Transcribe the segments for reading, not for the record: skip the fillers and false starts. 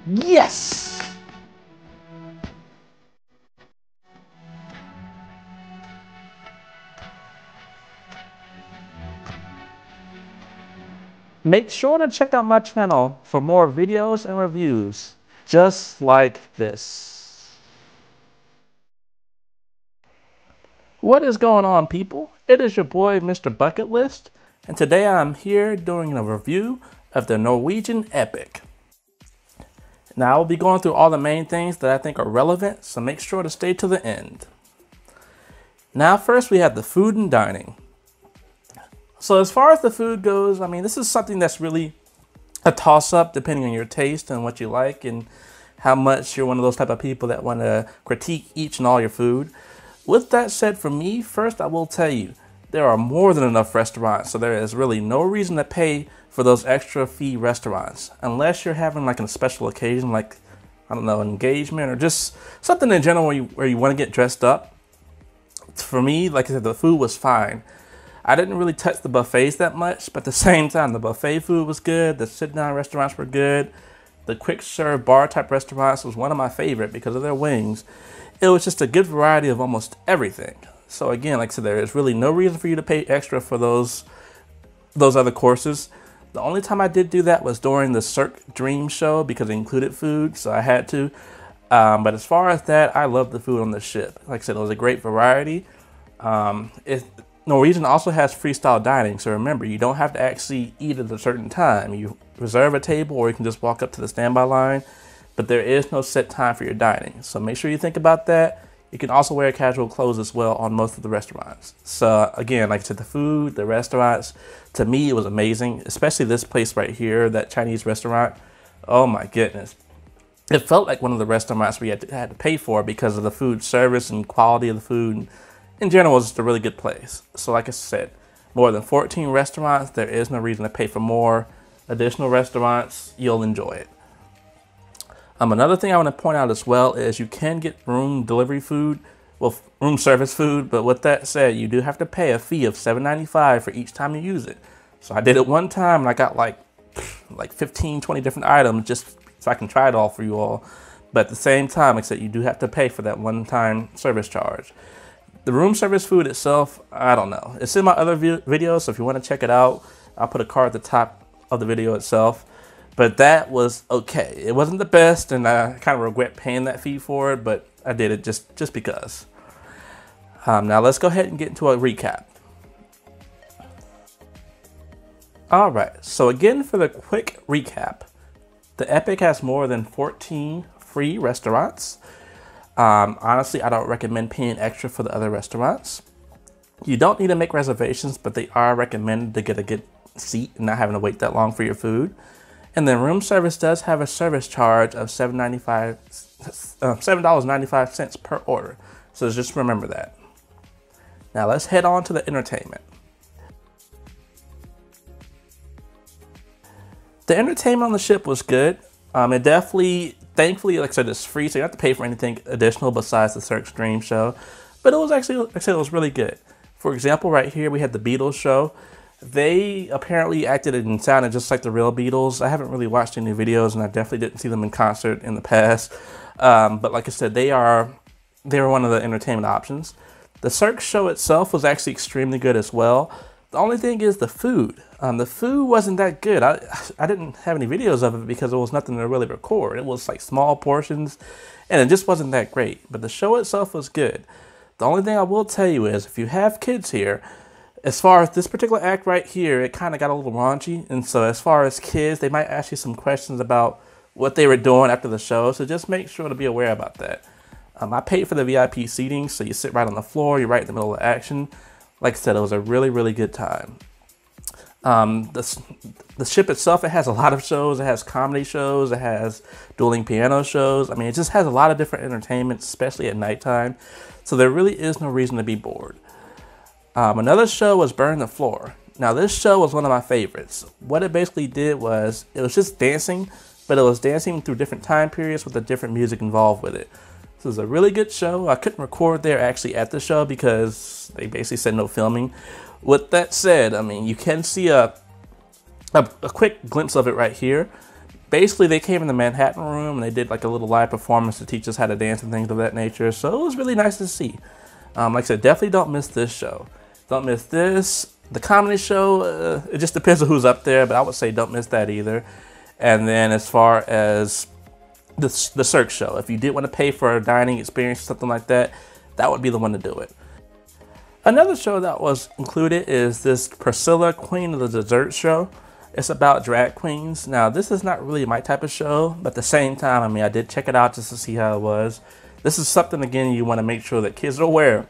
Yes! Make sure to check out my channel for more videos and reviews just like this. What is going on, people? It is your boy Mrbucketlist, and today I'm here doing a review of the Norwegian Epic. Now I will be going through all the main things that I think are relevant, so make sure to stay to the end. Now first we have the food and dining. So as far as the food goes, I mean, this is something that's really a toss-up depending on your taste and what you like and how much you're one of those type of people that want to critique each and all your food. With that said, for me, first I will tell you, there are more than enough restaurants, so there is really no reason to pay for those extra fee restaurants unless you're having like a special occasion, like, I don't know, an engagement or just something in general where you want to get dressed up. For me, like I said, the food was fine. I didn't really touch the buffets that much, but at the same time, the buffet food was good. The sit-down restaurants were good. The quick-serve bar-type restaurants was one of my favorite because of their wings. It was just a good variety of almost everything. So again, like I said, there is really no reason for you to pay extra for those other courses. The only time I did do that was during the Cirque Dream show because it included food, so I had to. But as far as that, I love the food on the ship. Like I said, it was a great variety. Norwegian also has freestyle dining, so remember, you don't have to actually eat at a certain time. You reserve a table or you can just walk up to the standby line, but there is no set time for your dining. So make sure you think about that. You can also wear casual clothes as well on most of the restaurants. So again, like I said, the food, the restaurants, to me, it was amazing, especially this place right here, that Chinese restaurant. Oh my goodness. It felt like one of the restaurants we had to pay for because of the food service and quality of the food. In general, it's just a really good place. So like I said, more than 14 restaurants, there is no reason to pay for more additional restaurants. You'll enjoy it. Another thing I want to point out as well is you can get room delivery food, well, room service food, but with that said, you do have to pay a fee of $7.95 for each time you use it. So I did it one time and I got like 15, 20 different items just so I can try it all for you all. But at the same time, like I said, you do have to pay for that one-time service charge. The room service food itself, I don't know. It's in my other videos, so if you want to check it out, I'll put a card at the top of the video itself. But that was okay. It wasn't the best, and I kind of regret paying that fee for it, but I did it just because. Now let's go ahead and get into a recap. All right, so again, for the quick recap, the Epic has more than 14 free restaurants. Honestly, I don't recommend paying extra for the other restaurants. You don't need to make reservations, but they are recommended to get a good seat and not having to wait that long for your food. And then room service does have a service charge of $7.95 per order. So just remember that. Now let's head on to the entertainment. The entertainment on the ship was good. It definitely, thankfully, like I said, it's free, so you don't have to pay for anything additional besides the Cirque Dream show. But it was actually, like I said, it was really good. For example, right here, we had the Beatles show. They apparently acted and sounded just like the real Beatles. I haven't really watched any videos, and I definitely didn't see them in concert in the past. But like I said, they were one of the entertainment options. The Cirque show itself was actually extremely good as well. The only thing is the food. The food wasn't that good. I didn't have any videos of it because there was nothing to really record. It was like small portions, and it just wasn't that great. But the show itself was good. The only thing I will tell you is if you have kids here, as far as this particular act right here, it kind of got a little raunchy. And so as far as kids, they might ask you some questions about what they were doing after the show. So just make sure to be aware about that. I paid for the VIP seating, so you sit right on the floor. You're right in the middle of the action. Like I said, it was a really, really good time. The ship itself, it has a lot of shows. It has comedy shows. It has dueling piano shows. I mean, it just has a lot of different entertainment, especially at nighttime. So there really is no reason to be bored. Another show was Burn the Floor. Now, this show was one of my favorites. What it basically did was, it was just dancing, but it was dancing through different time periods with the different music involved with it. So it was a really good show. I couldn't record there actually at the show because they basically said no filming. With that said, I mean, you can see a quick glimpse of it right here. basically they came in the Manhattan room and they did like a little live performance to teach us how to dance and things of that nature. So it was really nice to see. Like I said, definitely don't miss this show. Don't miss this. The comedy show, it just depends on who's up there, but I would say don't miss that either. And then as far as the Cirque show, if you did want to pay for a dining experience or something like that, that would be the one to do it. Another show that was included is this Priscilla, Queen of the Dessert show. It's about drag queens. Now, this is not really my type of show, but at the same time, I mean, I did check it out just to see how it was. This is something, again, you want to make sure that kids are aware.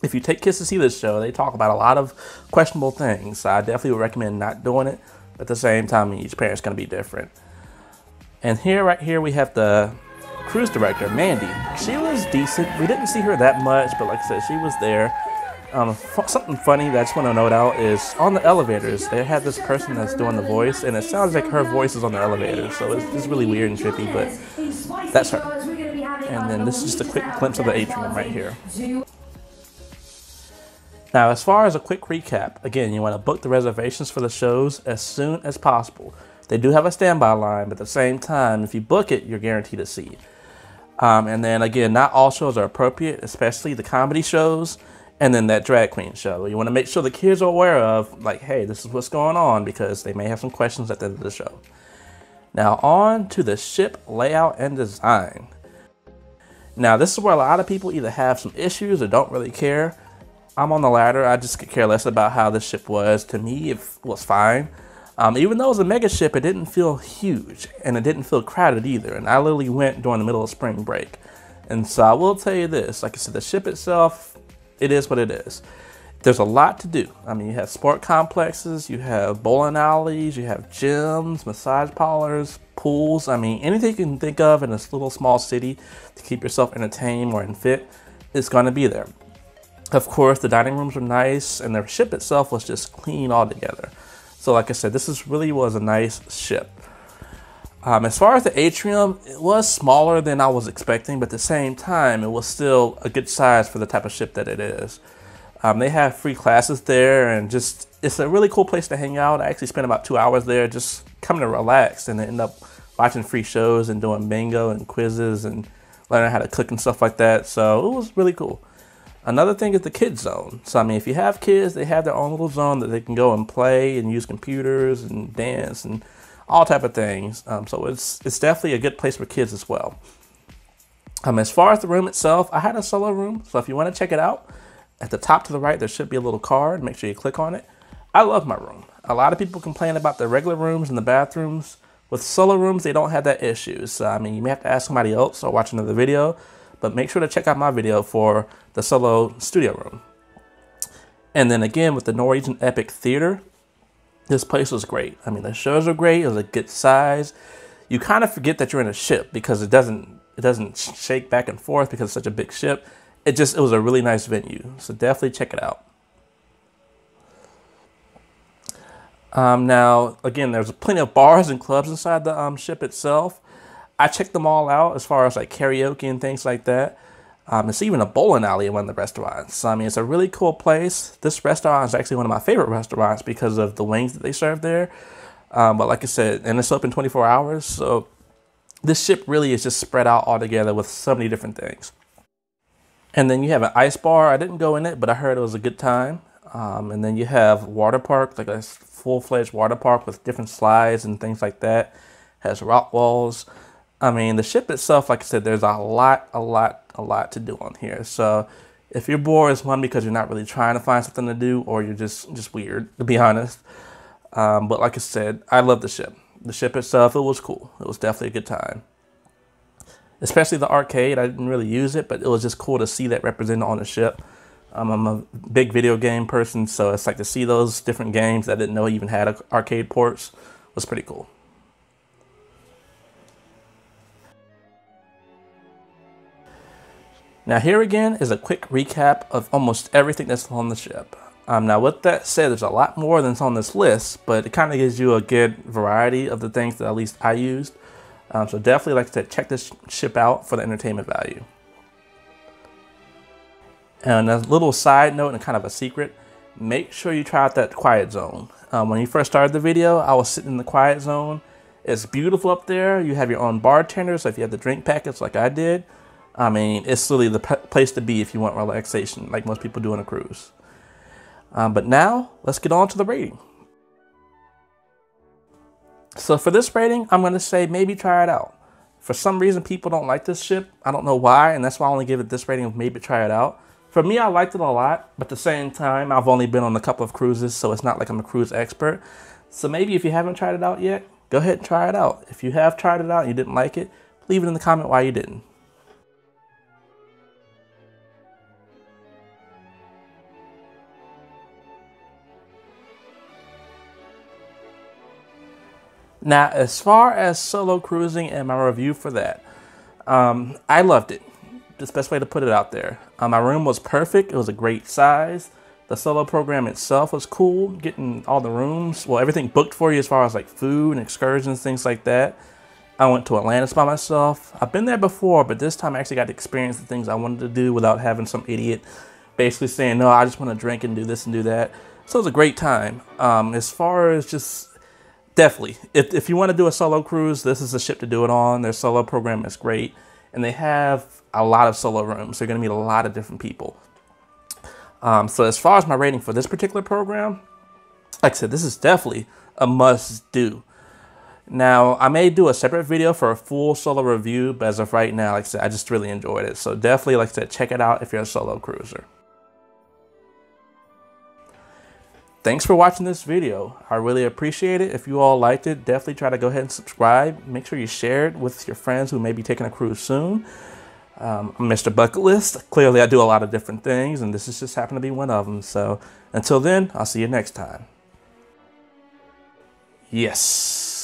If you take kids to see this show, they talk about a lot of questionable things. So I definitely would recommend not doing it. But at the same time, each parent's going to be different. And here, right here, we have the cruise director, Mandy. She was decent. We didn't see her that much, but like I said, she was there. Something funny that I just want to note out is on the elevators, they had this person that's doing the voice, and it sounds like her voice is on the elevator. So it's really weird and trippy, but that's her. And then this is just a quick glimpse of the atrium right here. Now, as far as a quick recap, again, you want to book the reservations for the shows as soon as possible. They do have a standby line, but at the same time, if you book it, you're guaranteed a seat. And then again, not all shows are appropriate, especially the comedy shows. And then that drag queen show. You want to make sure the kids are aware of, like, hey, this is what's going on, because they may have some questions at the end of the show. Now on to the ship layout and design. Now this is where a lot of people either have some issues or don't really care. I'm on the latter. I just could care less about how this ship was. To me, it was fine. Even though it was a mega ship, it didn't feel huge, and it didn't feel crowded either. And I literally went during the middle of spring break. And so I will tell you this, like I said, the ship itself, it is what it is. There's a lot to do. I mean, you have sport complexes, you have bowling alleys, you have gyms, massage parlors, pools. I mean, anything you can think of in this little small city to keep yourself entertained or fit is going to be there. Of course, the dining rooms were nice, and the ship itself was just clean altogether. So like I said, this really was a nice ship. As far as the atrium, it was smaller than I was expecting, but at the same time, it was still a good size for the type of ship that it is. They have free classes there, and just, it's a really cool place to hang out. I actually spent about 2 hours there just coming to relax, and end up watching free shows and doing bingo and quizzes and learning how to cook and stuff like that. So it was really cool. Another thing is the kids zone. So I mean, if you have kids, they have their own little zone that they can go and play and use computers and dance and all type of things. So it's definitely a good place for kids as well. As far as the room itself, I had a solo room. So if you want to check it out, at the top to the right, there should be a little card. Make sure you click on it. I love my room. A lot of people complain about the regular rooms and the bathrooms. With solo rooms, they don't have that issue. So I mean, you may have to ask somebody else or watch another video, but make sure to check out my video for the solo studio room. And then again, with the Norwegian Epic Theater, this place was great. I mean, the shows are great. It was a good size. You kind of forget that you're in a ship because it doesn't shake back and forth because it's such a big ship. It was a really nice venue. So definitely check it out. Now, again, there's plenty of bars and clubs inside the ship itself. I checked them all out as far as like karaoke and things like that. It's even a bowling alley in one of the restaurants. So, I mean, it's a really cool place. This restaurant is actually one of my favorite restaurants because of the wings that they serve there. But like I said, and it's open 24 hours. So this ship really is just spread out all together with so many different things. And then you have an ice bar. I didn't go in it, but I heard it was a good time. And then you have water park, like a full-fledged water park with different slides and things like that. Has rock walls. I mean, the ship itself, like I said, there's a lot to do on here. So if you're bored, it's one because you're not really trying to find something to do, or you're just weird, to be honest. But like I said, I love the ship. The ship itself, it was cool. It was definitely a good time. Especially the arcade. I didn't really use it, but it was just cool to see that represented on the ship. I'm a big video game person, so it's like to see those different games that I didn't know even had arcade ports was pretty cool. Now here again is a quick recap of almost everything that's on the ship. Now with that said, there's a lot more than's on this list, but it kind of gives you a good variety of the things that at least I used. So definitely, like I said, check this ship out for the entertainment value. And a little side note and kind of a secret, make sure you try out that quiet zone. When you first started the video, I was sitting in the quiet zone, It's beautiful up there. You have your own bartender, so if you have the drink packets like I did, I mean, it's really the place to be if you want relaxation, like most people do on a cruise. But now, let's get on to the rating. So for this rating, I'm going to say maybe try it out. For some reason, people don't like this ship. I don't know why, and that's why I only give it this rating of maybe try it out. For me, I liked it a lot, but at the same time, I've only been on a couple of cruises, so it's not like I'm a cruise expert. So maybe if you haven't tried it out yet, go ahead and try it out. If you have tried it out and you didn't like it, leave it in the comment why you didn't. Now, as far as solo cruising and my review for that, I loved it. That's the best way to put it out there. My room was perfect. It was a great size. The solo program itself was cool. Getting all the rooms, well, everything booked for you as far as like food and excursions, things like that. I went to Atlantis by myself. I've been there before, but this time I actually got to experience the things I wanted to do without having some idiot basically saying, no, I just want to drink and do this and do that. So it was a great time. As far as just definitely, if you want to do a solo cruise, this is the ship to do it on. Their solo program is great, and they have a lot of solo rooms. They're going to meet a lot of different people. So as far as my rating for this particular program, like I said, this is definitely a must-do. Now, I may do a separate video for a full solo review, but as of right now, like I said, I just really enjoyed it. So definitely, like I said, check it out if you're a solo cruiser. Thanks for watching this video. I really appreciate it. If you all liked it, definitely try to go ahead and subscribe. Make sure you share it with your friends who may be taking a cruise soon. I'm Mrbucketlist. Clearly, I do a lot of different things, and this is just happened to be one of them. So until then, I'll see you next time. Yes.